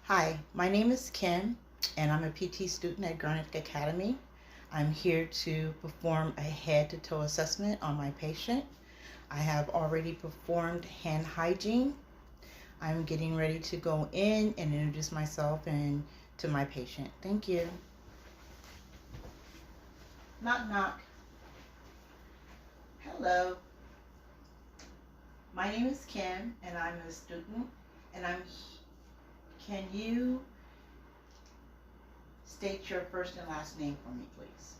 Hi, my name is Kim, and I'm a PT student at Garnet Academy. I'm here to perform a head-to-toe assessment on my patient. I have already performed hand hygiene. I'm getting ready to go in and introduce myself and to my patient. Thank you. Knock, knock. Hello. My name is Kim, and I'm a student, and can you state your first and last name for me, please?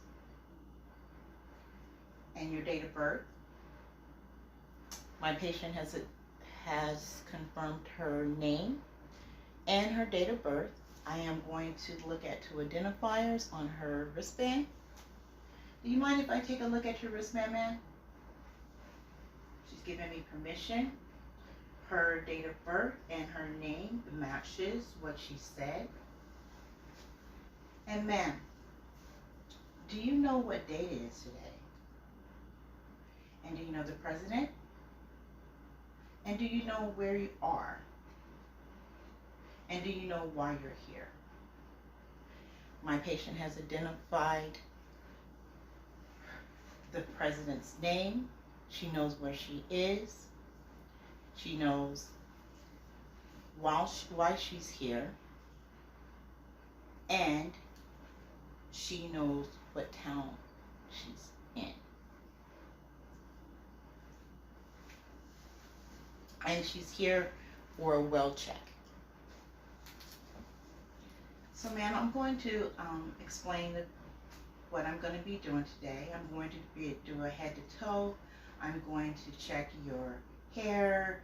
And your date of birth? My patient has confirmed her name and her date of birth. I am going to look at two identifiers on her wristband. Do you mind if I take a look at your wristband, ma'am? She's given me permission. Her date of birth and her name matches what she said. And ma'am, do you know what date it is today? And do you know the president? And do you know where you are? And do you know why you're here? My patient has identified the president's name. She knows where she is. She knows why she's here. And she knows what town she's in. And she's here for a well check. So ma'am, I'm going to explain what I'm going to be doing today. I'm going to do a head to toe. I'm going to check your hair,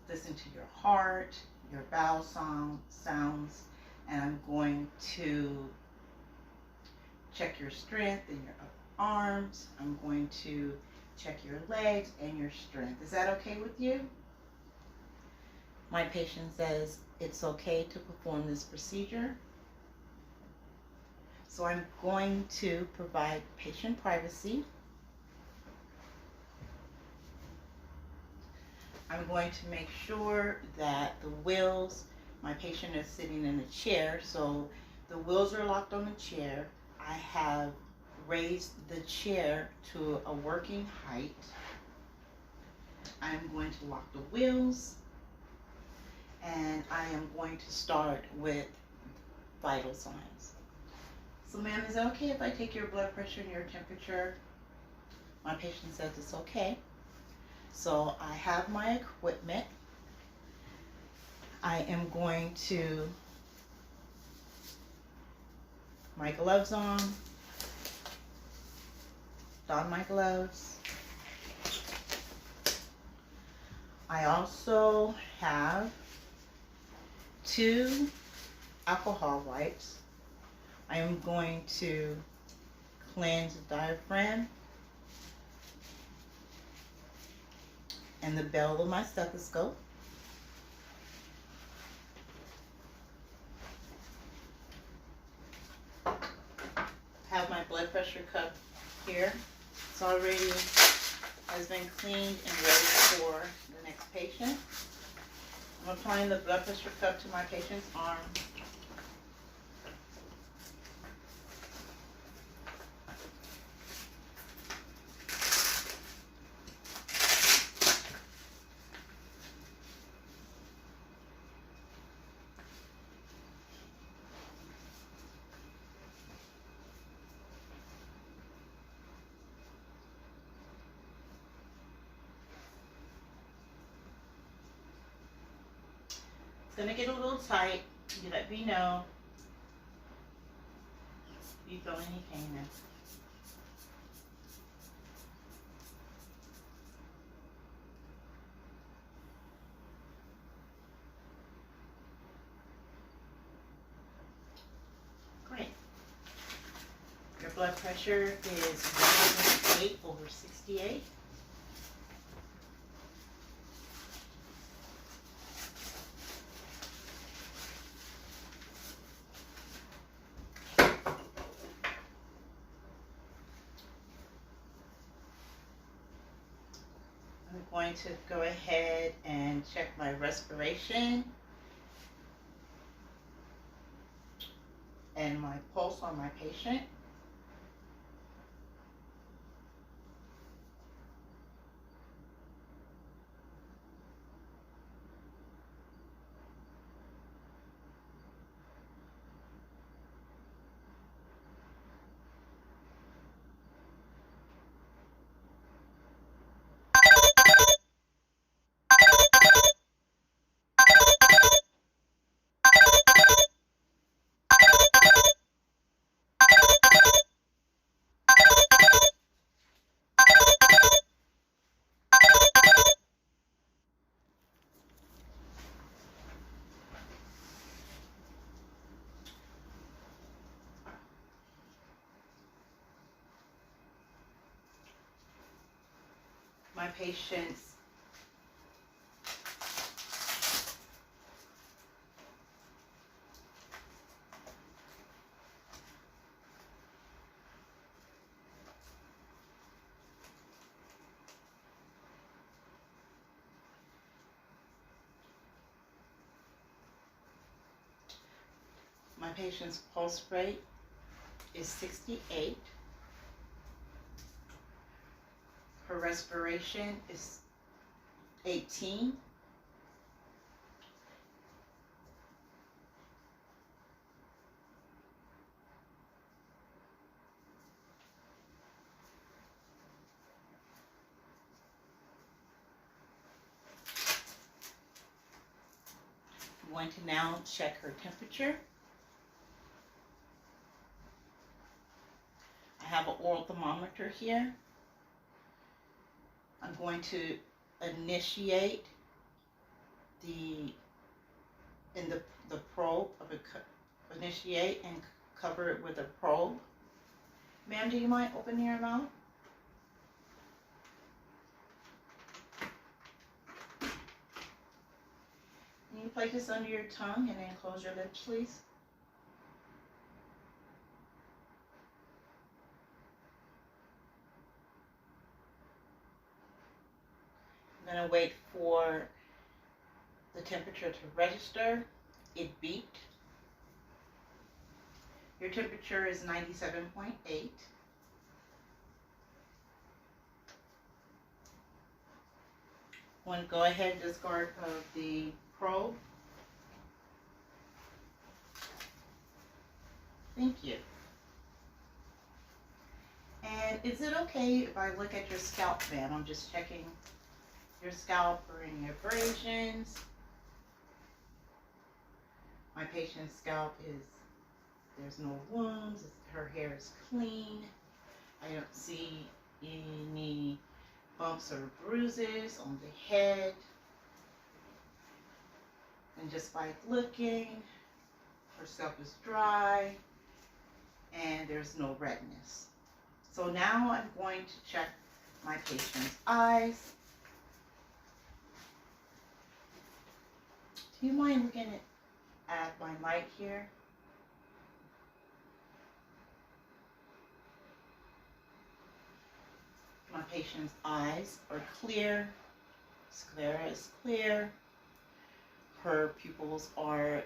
listen to your heart, your bowel sounds, and I'm going to check your strength in your arms. I'm going to check your legs and your strength. Is that okay with you? My patient says it's okay to perform this procedure. So I'm going to provide patient privacy. I'm going to make sure that the wheels, my patient is sitting in a chair, so the wheels are locked on the chair. I have raised the chair to a working height. I'm going to lock the wheels, and I am going to start with vital signs. So ma'am, is it okay if I take your blood pressure and your temperature? My patient says it's okay. So I have my equipment. I am going to my gloves on, don my gloves. I also have 2 alcohol wipes. I am going to cleanse the diaphragm and the bell of my stethoscope. Have my blood pressure cup here. It's already has been cleaned and ready for the next patient. I'm applying the blood pressure cup to my patient's arm. It's going to get a little tight. You let me know if you feel any pain in. Great. Your blood pressure is 108/68. I'm going to go ahead and check my respiration and my pulse on my patient. My patient's pulse rate is 68. Her respiration is 18. I'm going to now check her temperature. I have an oral thermometer here. I'm going to initiate the probe of initiate and cover it with a probe. Ma'am, do you mind opening your mouth? Can you place this under your tongue and then close your lips, please? I'm going to wait for the temperature to register. It beeped. Your temperature is 97.8. I'm going to go ahead and discard of the probe. Thank you. And is it okay if I look at your scalp, ma'am? I'm just checking your scalp for any abrasions. My patient's scalp there's no wounds, her hair is clean. I don't see any bumps or bruises on the head. And just by looking, her scalp is dry and there's no redness. So now I'm going to check my patient's eyes. Do you mind looking at my light here? My patient's eyes are clear. Sclera is clear. Her pupils are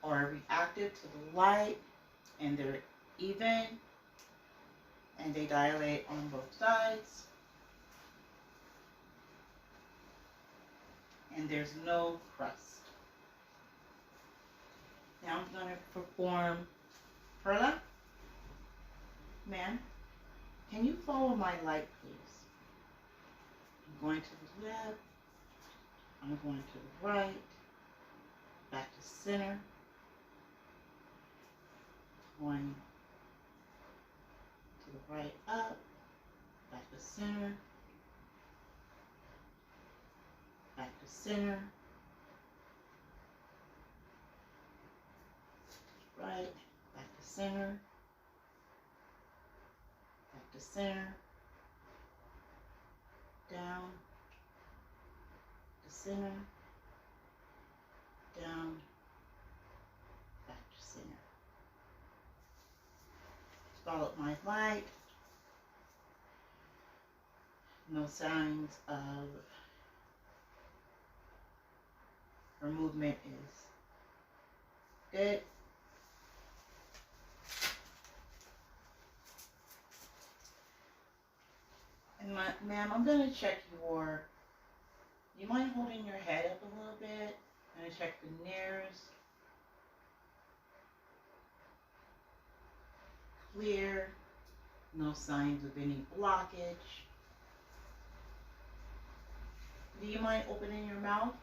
reactive to the light, and they're even, and they dilate on both sides. And there's no crust. Now I'm going to perform Perla. Ma'am, can you follow my light, please? I'm going to the left. I'm going to the right. Back to center. Going to the right up. Back to center. Back to center. Right. Back to center. Back to center. Down. To center. Down. Back to center. Follow my light. No signs of her movement is good. Ma'am, I'm going to check your, you mind holding your head up a little bit? I'm going to check the veneers. Clear. No signs of any blockage. Do you mind opening your mouth?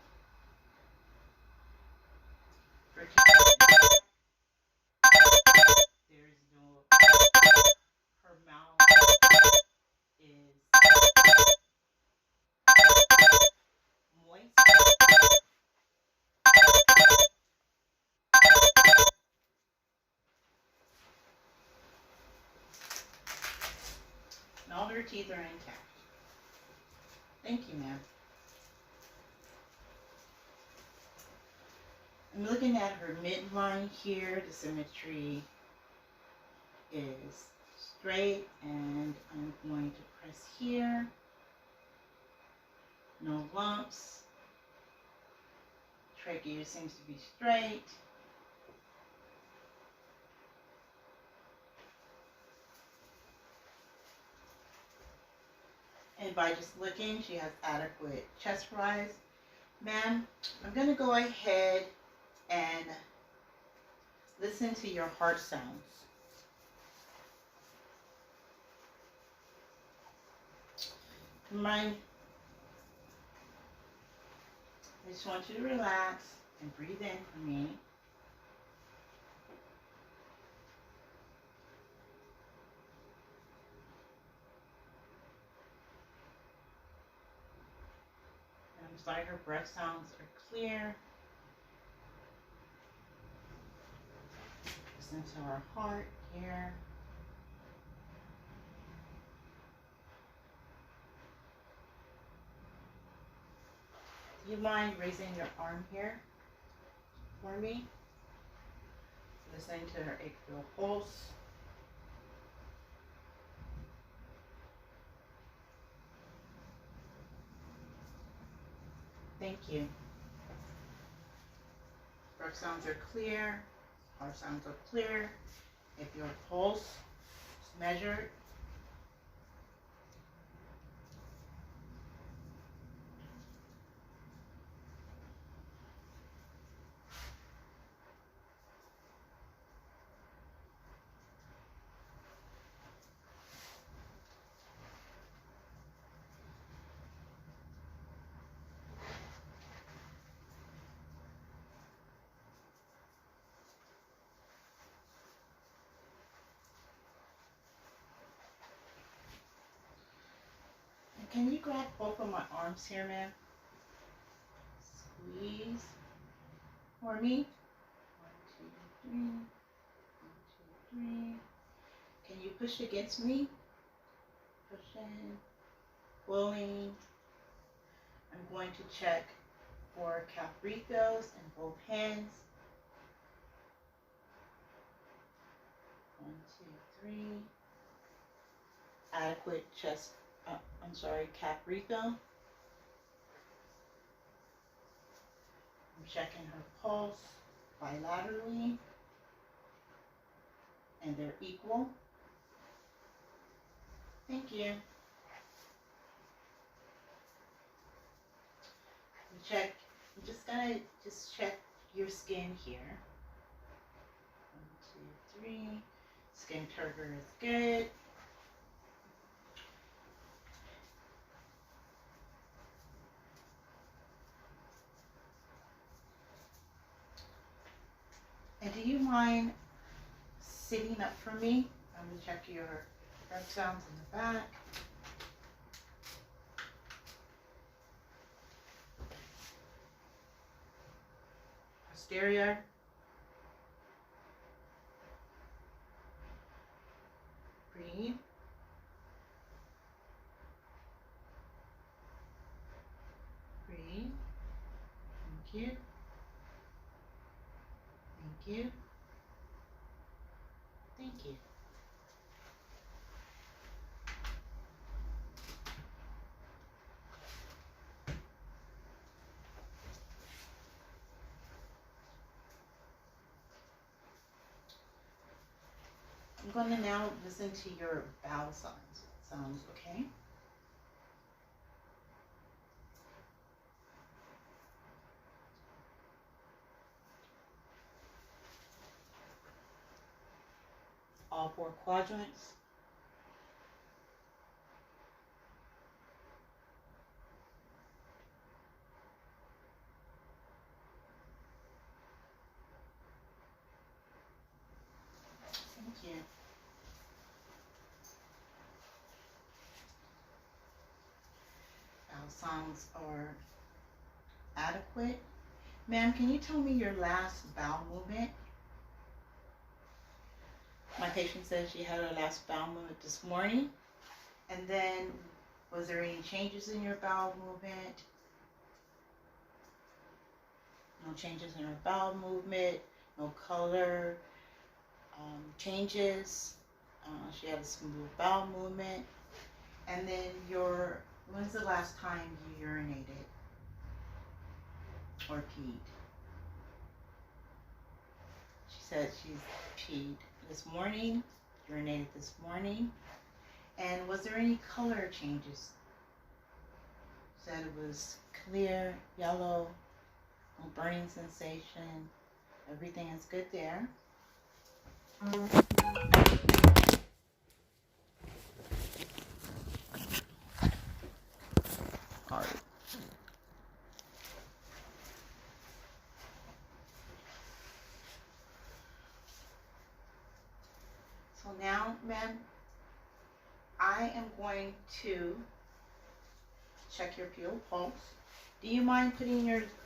For there's no, her mouth is moist. And all her teeth are intact. Thank you, ma'am. I'm looking at her midline here. The symmetry is straight, and I'm going to press here. No lumps. Trachea seems to be straight. And by just looking, she has adequate chest rise. Ma'am, I'm going to go ahead and listen to your heart sounds. Mind, I just want you to relax and breathe in for me. I'm sorry, her breath sounds are clear. Listen to her heart here. Do you mind raising your arm here for me? Listening to her atrial pulse. Thank you. Breath sounds are clear. Heart sounds are clear. If your pulse is measured, can you grab both of my arms here, ma'am? Squeeze for me. 1, 2, 3. 1, 2, 3. Can you push against me? Pushing, pulling. I'm going to check for calf refills in both hands. 1, 2, 3. Adequate chest, calf refill. I'm checking her pulse bilaterally, and they're equal. Thank you. Check. I'm just gonna check your skin here. 1, 2, 3. Skin turgor is good. And do you mind sitting up for me? I'm gonna check your breath sounds in the back. Posterior. Breathe. Breathe. Thank you. Thank you. Thank you. I'm going to now listen to your bowel sounds. Sounds okay? all 4 quadrants. Thank you. Bowel sounds are adequate. Ma'am, can you tell me your last bowel movement? My patient says she had her last bowel movement this morning. And then, was there any changes in your bowel movement? No changes in her bowel movement, no color changes. She had a smooth bowel movement. And then when's the last time you urinated or peed? She said she's peed this morning, urinated this morning. And was there any color changes? Said it was clear, yellow, no burning sensation. Everything is good there. All right. So now, ma'am, I am going to check your pupil pulse. Do you mind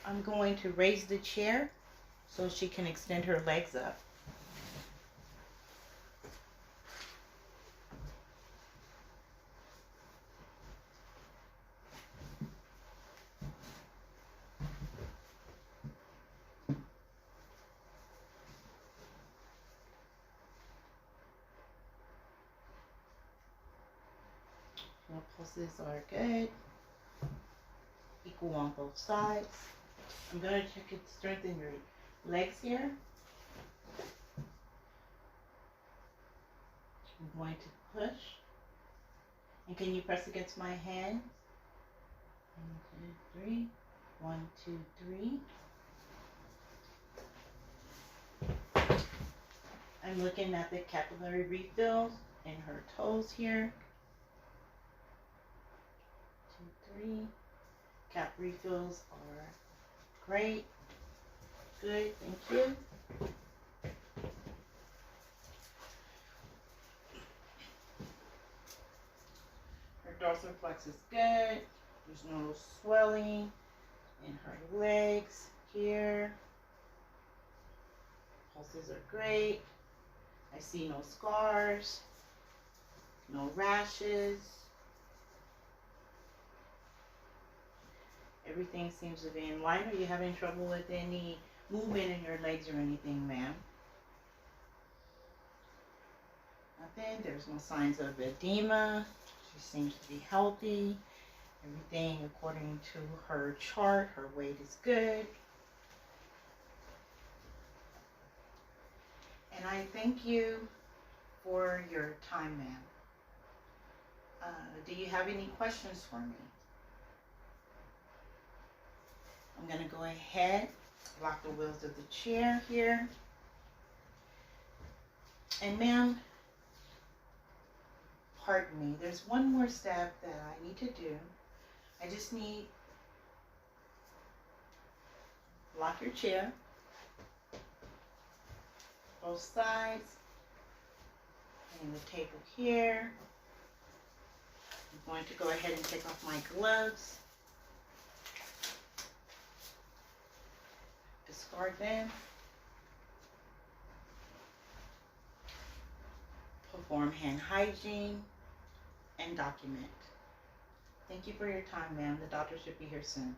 I'm going to raise the chair so she can extend her legs up. Your pulses are good. Equal on both sides. I'm going to check it, strengthen your legs here. I'm going to push. And can you press against my hand? 1, 2, 3. 1, 2, 3. I'm looking at the capillary refills in her toes here. 2, 3. Cap refills are great. Good, thank you. Her dorsiflex is good. There's no swelling in her legs here. Pulses are great. I see no scars, no rashes. Everything seems to be in line. Are you having trouble with any movement in your legs or anything, ma'am? Nothing. There's no signs of edema. She seems to be healthy. Everything according to her chart. Her weight is good. And I thank you for your time, ma'am. Do you have any questions for me? I'm going to go ahead, lock the wheels of the chair here. And ma'am, pardon me, there's one more step that I need to do. I just need, lock your chair, both sides, and the table here. I'm going to go ahead and take off my gloves. Discard them. Perform hand hygiene and document. Thank you for your time, ma'am. The doctor should be here soon.